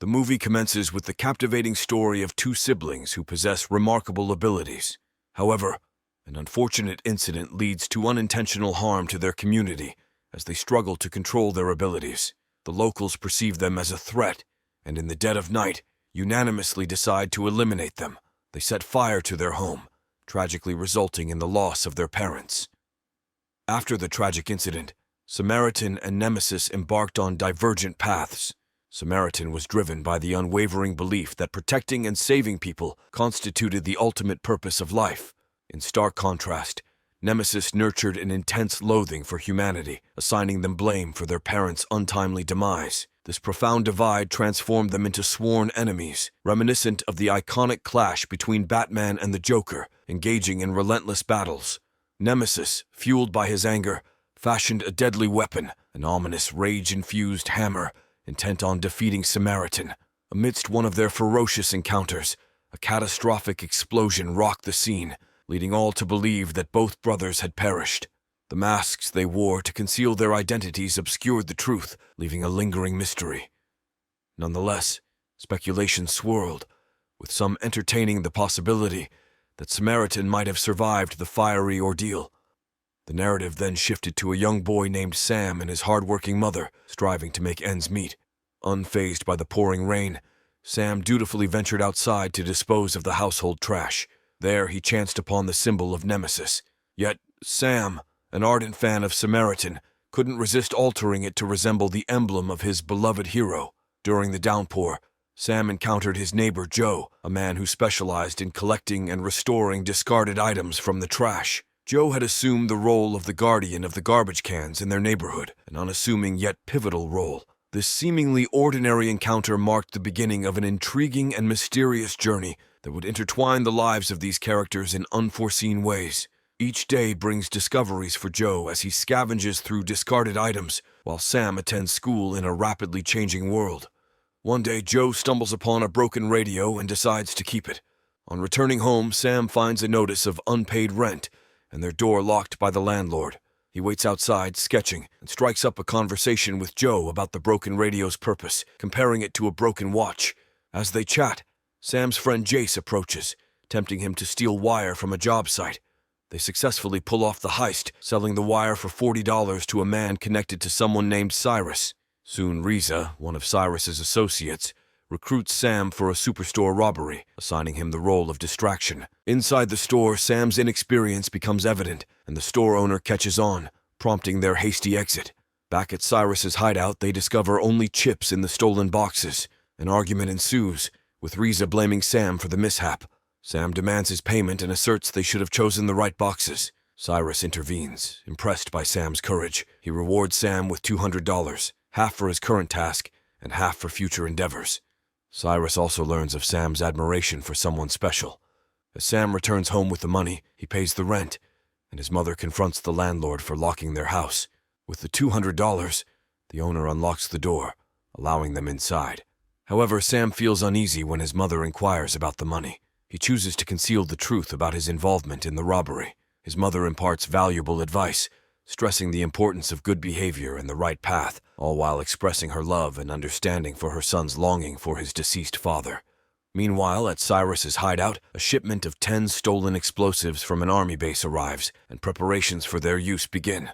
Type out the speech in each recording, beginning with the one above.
The movie commences with the captivating story of two siblings who possess remarkable abilities. However, an unfortunate incident leads to unintentional harm to their community as they struggle to control their abilities. The locals perceive them as a threat, and in the dead of night, unanimously decide to eliminate them. They set fire to their home, tragically resulting in the loss of their parents. After the tragic incident, Samaritan and Nemesis embarked on divergent paths. Samaritan was driven by the unwavering belief that protecting and saving people constituted the ultimate purpose of life. In stark contrast, Nemesis nurtured an intense loathing for humanity, assigning them blame for their parents' untimely demise. This profound divide transformed them into sworn enemies, reminiscent of the iconic clash between Batman and the Joker, engaging in relentless battles. Nemesis, fueled by his anger, fashioned a deadly weapon, an ominous rage-infused hammer, intent on defeating Samaritan. Amidst one of their ferocious encounters, a catastrophic explosion rocked the scene, leading all to believe that both brothers had perished. The masks they wore to conceal their identities obscured the truth, leaving a lingering mystery. Nonetheless, speculation swirled, with some entertaining the possibility that Samaritan might have survived the fiery ordeal. The narrative then shifted to a young boy named Sam and his hard-working mother, striving to make ends meet. Unfazed by the pouring rain, Sam dutifully ventured outside to dispose of the household trash. There he chanced upon the symbol of Nemesis. Yet Sam, an ardent fan of Samaritan, couldn't resist altering it to resemble the emblem of his beloved hero. During the downpour, Sam encountered his neighbor Joe, a man who specialized in collecting and restoring discarded items from the trash. Joe had assumed the role of the guardian of the garbage cans in their neighborhood, an unassuming yet pivotal role. This seemingly ordinary encounter marked the beginning of an intriguing and mysterious journey that would intertwine the lives of these characters in unforeseen ways. Each day brings discoveries for Joe as he scavenges through discarded items, while Sam attends school in a rapidly changing world. One day, Joe stumbles upon a broken radio and decides to keep it. On returning home, Sam finds a notice of unpaid rent and their door locked by the landlord. He waits outside, sketching, and strikes up a conversation with Joe about the broken radio's purpose, comparing it to a broken watch. As they chat, Sam's friend Jace approaches, tempting him to steal wire from a job site. They successfully pull off the heist, selling the wire for $40 to a man connected to someone named Cyrus. Soon Riza, one of Cyrus's associates, recruits Sam for a superstore robbery, assigning him the role of distraction. Inside the store, Sam's inexperience becomes evident, and the store owner catches on, prompting their hasty exit. Back at Cyrus's hideout, they discover only chips in the stolen boxes. An argument ensues, with Riza blaming Sam for the mishap. Sam demands his payment and asserts they should have chosen the right boxes. Cyrus intervenes, impressed by Sam's courage. He rewards Sam with $200, half for his current task and half for future endeavors. Cyrus also learns of Sam's admiration for someone special. As Sam returns home with the money, he pays the rent, and his mother confronts the landlord for locking their house. With the $200, the owner unlocks the door, allowing them inside. However, Sam feels uneasy when his mother inquires about the money. He chooses to conceal the truth about his involvement in the robbery. His mother imparts valuable advice, stressing the importance of good behavior and the right path, all while expressing her love and understanding for her son's longing for his deceased father. Meanwhile, at Cyrus's hideout, a shipment of 10 stolen explosives from an army base arrives, and preparations for their use begin.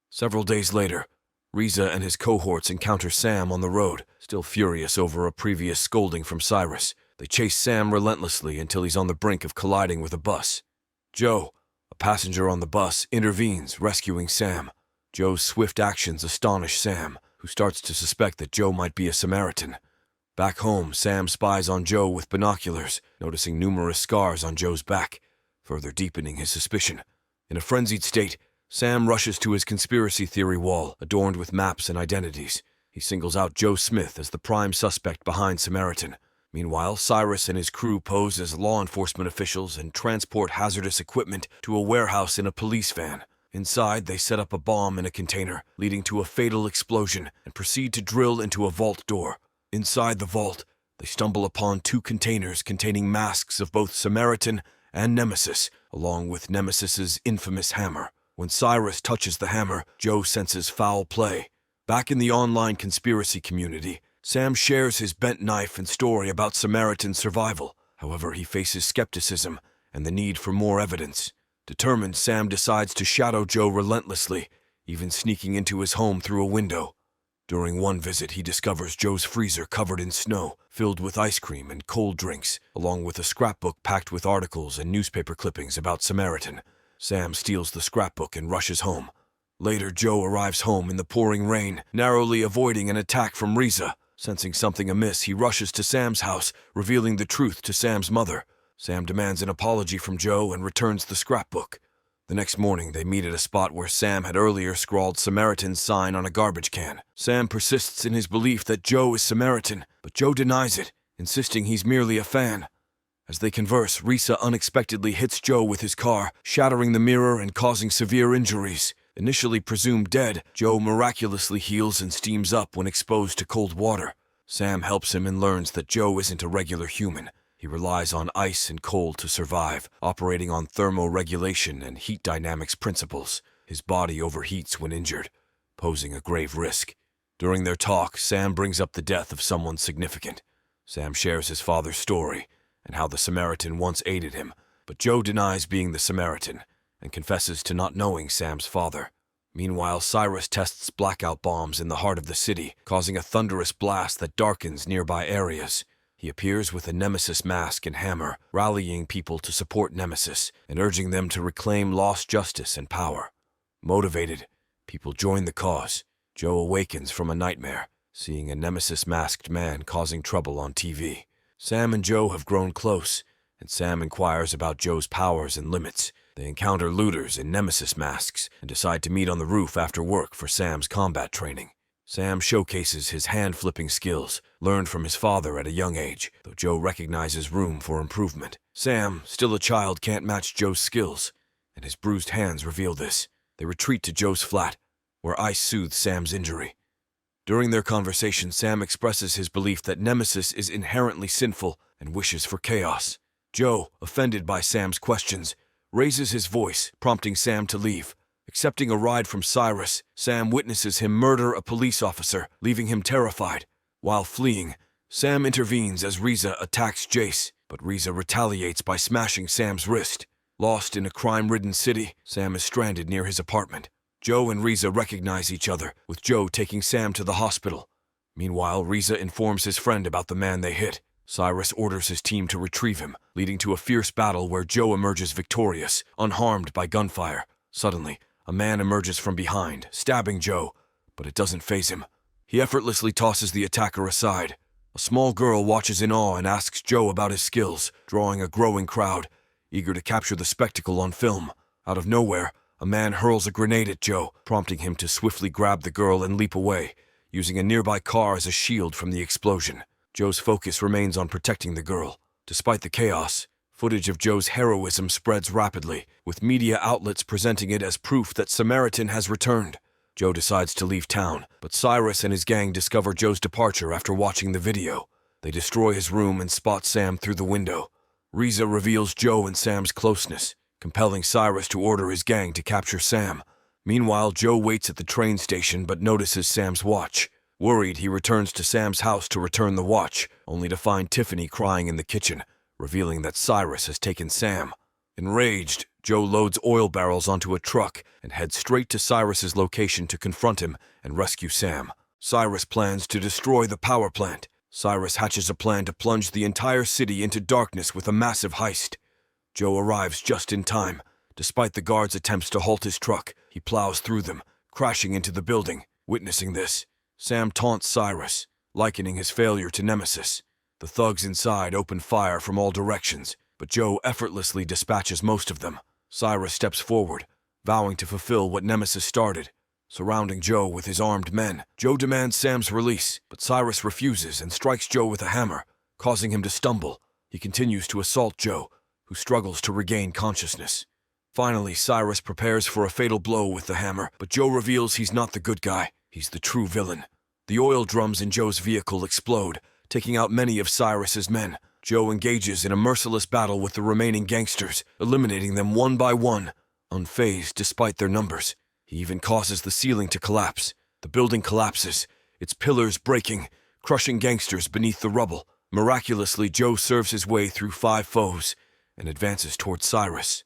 Several days later, Riza and his cohorts encounter Sam on the road, still furious over a previous scolding from Cyrus. They chase Sam relentlessly until he's on the brink of colliding with a bus. Joe, a passenger on the bus, intervenes, rescuing Sam. Joe's swift actions astonish Sam, who starts to suspect that Joe might be a Samaritan. Back home, Sam spies on Joe with binoculars, noticing numerous scars on Joe's back, further deepening his suspicion. In a frenzied state, Sam rushes to his conspiracy theory wall, adorned with maps and identities. He singles out Joe Smith as the prime suspect behind Samaritan. Meanwhile, Cyrus and his crew pose as law enforcement officials and transport hazardous equipment to a warehouse in a police van. Inside, they set up a bomb in a container, leading to a fatal explosion, and proceed to drill into a vault door. Inside the vault, they stumble upon 2 containers containing masks of both Samaritan and Nemesis, along with Nemesis's infamous hammer. When Cyrus touches the hammer, Joe senses foul play. Back in the online conspiracy community, Sam shares his bent knife and story about Samaritan's survival. However, he faces skepticism and the need for more evidence. Determined, Sam decides to shadow Joe relentlessly, even sneaking into his home through a window. During one visit, he discovers Joe's freezer covered in snow, filled with ice cream and cold drinks, along with a scrapbook packed with articles and newspaper clippings about Samaritan. Sam steals the scrapbook and rushes home. Later, Joe arrives home in the pouring rain, narrowly avoiding an attack from Riza. Sensing something amiss, he rushes to Sam's house, revealing the truth to Sam's mother. Sam demands an apology from Joe and returns the scrapbook. The next morning, they meet at a spot where Sam had earlier scrawled Samaritan's sign on a garbage can. Sam persists in his belief that Joe is Samaritan, but Joe denies it, insisting he's merely a fan. As they converse, Risa unexpectedly hits Joe with his car, shattering the mirror and causing severe injuries. Initially presumed dead, Joe miraculously heals and steams up when exposed to cold water. Sam helps him and learns that Joe isn't a regular human. He relies on ice and cold to survive, operating on thermoregulation and heat dynamics principles. His body overheats when injured, posing a grave risk. During their talk, Sam brings up the death of someone significant. Sam shares his father's story and how the Samaritan once aided him, but Joe denies being the Samaritan and confesses to not knowing Sam's father. Meanwhile, Cyrus tests blackout bombs in the heart of the city, causing a thunderous blast that darkens nearby areas. He appears with a Nemesis mask and hammer, rallying people to support Nemesis and urging them to reclaim lost justice and power. Motivated, people join the cause. Joe awakens from a nightmare, seeing a Nemesis-masked man causing trouble on TV. Sam and Joe have grown close, and Sam inquires about Joe's powers and limits. They encounter looters in Nemesis masks and decide to meet on the roof after work for Sam's combat training. Sam showcases his hand-flipping skills, learned from his father at a young age, though Joe recognizes room for improvement. Sam, still a child, can't match Joe's skills, and his bruised hands reveal this. They retreat to Joe's flat, where ice soothes Sam's injury. During their conversation, Sam expresses his belief that Nemesis is inherently sinful and wishes for chaos. Joe, offended by Sam's questions, raises his voice, prompting Sam to leave. Accepting a ride from Cyrus, Sam witnesses him murder a police officer, leaving him terrified. While fleeing, Sam intervenes as Riza attacks Jace, but Riza retaliates by smashing Sam's wrist. Lost in a crime-ridden city, Sam is stranded near his apartment. Joe and Riza recognize each other, with Joe taking Sam to the hospital. Meanwhile, Riza informs his friend about the man they hit. Cyrus orders his team to retrieve him, leading to a fierce battle where Joe emerges victorious, unharmed by gunfire. Suddenly, a man emerges from behind, stabbing Joe, but it doesn't faze him. He effortlessly tosses the attacker aside. A small girl watches in awe and asks Joe about his skills, drawing a growing crowd, eager to capture the spectacle on film. Out of nowhere, a man hurls a grenade at Joe, prompting him to swiftly grab the girl and leap away, using a nearby car as a shield from the explosion. Joe's focus remains on protecting the girl. Despite the chaos, footage of Joe's heroism spreads rapidly, with media outlets presenting it as proof that Samaritan has returned. Joe decides to leave town, but Cyrus and his gang discover Joe's departure after watching the video. They destroy his room and spot Sam through the window. Riza reveals Joe and Sam's closeness, compelling Cyrus to order his gang to capture Sam. Meanwhile, Joe waits at the train station but notices Sam's watch. Worried, he returns to Sam's house to return the watch, only to find Tiffany crying in the kitchen, revealing that Cyrus has taken Sam. Enraged, Joe loads oil barrels onto a truck and heads straight to Cyrus's location to confront him and rescue Sam. Cyrus plans to destroy the power plant. Cyrus hatches a plan to plunge the entire city into darkness with a massive heist. Joe arrives just in time. Despite the guards' attempts to halt his truck, he plows through them, crashing into the building. Witnessing this, Sam taunts Cyrus, likening his failure to Nemesis. The thugs inside open fire from all directions, but Joe effortlessly dispatches most of them. Cyrus steps forward, vowing to fulfill what Nemesis started. Surrounding Joe with his armed men, Joe demands Sam's release, but Cyrus refuses and strikes Joe with a hammer, causing him to stumble. He continues to assault Joe, who struggles to regain consciousness. Finally, Cyrus prepares for a fatal blow with the hammer, but Joe reveals he's not the good guy. He's the true villain. The oil drums in Joe's vehicle explode, taking out many of Cyrus's men. Joe engages in a merciless battle with the remaining gangsters, eliminating them one by one, unfazed despite their numbers. He even causes the ceiling to collapse. The building collapses, its pillars breaking, crushing gangsters beneath the rubble. Miraculously, Joe serves his way through 5 foes and advances towards Cyrus.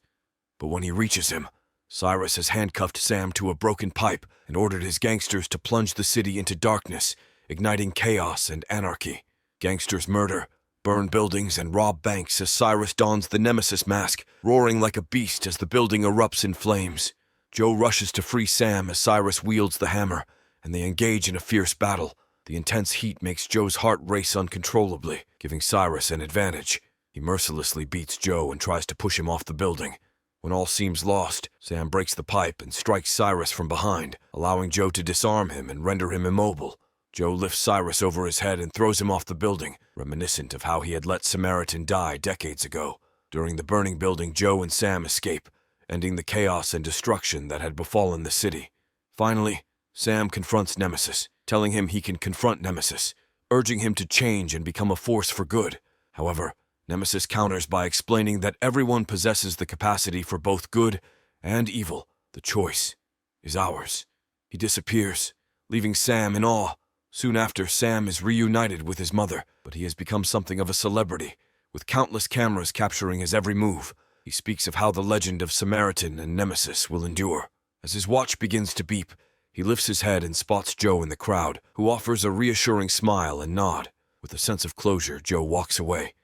But when he reaches him, Cyrus has handcuffed Sam to a broken pipe and ordered his gangsters to plunge the city into darkness, igniting chaos and anarchy. Gangsters murder, burn buildings, and rob banks as Cyrus dons the Nemesis mask, roaring like a beast as the building erupts in flames. Joe rushes to free Sam as Cyrus wields the hammer, and they engage in a fierce battle. The intense heat makes Joe's heart race uncontrollably, giving Cyrus an advantage. He mercilessly beats Joe and tries to push him off the building. When all seems lost, Sam breaks the pipe and strikes Cyrus from behind, allowing Joe to disarm him and render him immobile. Joe lifts Cyrus over his head and throws him off the building, reminiscent of how he had let Samaritan die decades ago. During the burning building, Joe and Sam escape, ending the chaos and destruction that had befallen the city. Finally, Sam confronts Nemesis, telling him he can confront Nemesis, urging him to change and become a force for good. However, Nemesis counters by explaining that everyone possesses the capacity for both good and evil. The choice is ours. He disappears, leaving Sam in awe. Soon after, Sam is reunited with his mother, but he has become something of a celebrity, with countless cameras capturing his every move. He speaks of how the legend of Samaritan and Nemesis will endure. As his watch begins to beep, he lifts his head and spots Joe in the crowd, who offers a reassuring smile and nod. With a sense of closure, Joe walks away,